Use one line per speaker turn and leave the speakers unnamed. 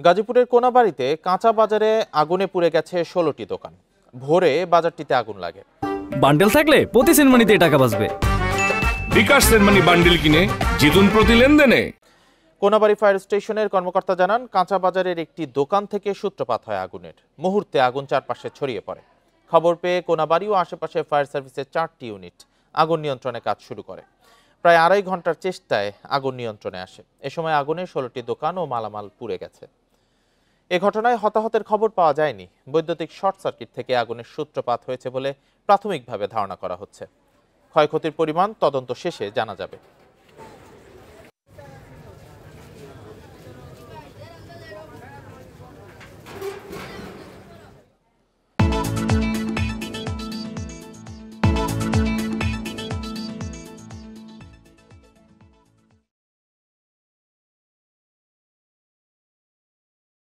গাজীপুরের কোনাবাড়িতে কাঁচা বাজারে আগুনে পুড়ে গেছে 16টি দোকান। ভোরে বাজারটিতে আগুন লাগে।
বান্ডেল থাকলে প্রতি সেনমানিতে টাকা বাঁচবে।
বিকাশ সেনমানি বান্ডেল কিনে জিতুন প্রতি লেনদেনে।
কোনাবাড়ি ফায়ার স্টেশনের কর্মকর্তা জানান, কাঁচা বাজারের একটি দোকান থেকে সূত্রপাত হয় আগুনের। মুহূর্তে আগুন চারপাশে ছড়িয়ে পড়ে। খবর পেয়ে কোনাবাড়ি ও আশেপাশে ফায়ার সার্ভিসের 4টি ইউনিট আগুন নিয়ন্ত্রণে কাজ শুরু করে। প্রায় আড়াই ঘন্টার চেষ্টায় আগুন নিয়ন্ত্রণে আসে। এ সময় আগুনে 16টি দোকান ও মালামাল পুড়ে গেছে। এ ঘটনায় হতাহতের খবর পাওয়া যায়নি। বৈদ্যুতিক শর্ট সার্কিট থেকে আগুনের সূত্রপাত হয়েছে বলে প্রাথমিকভাবে ধারণা করা হচ্ছে। ক্ষয়ক্ষতির পরিমাণ তদন্ত শেষে জানা যাবে।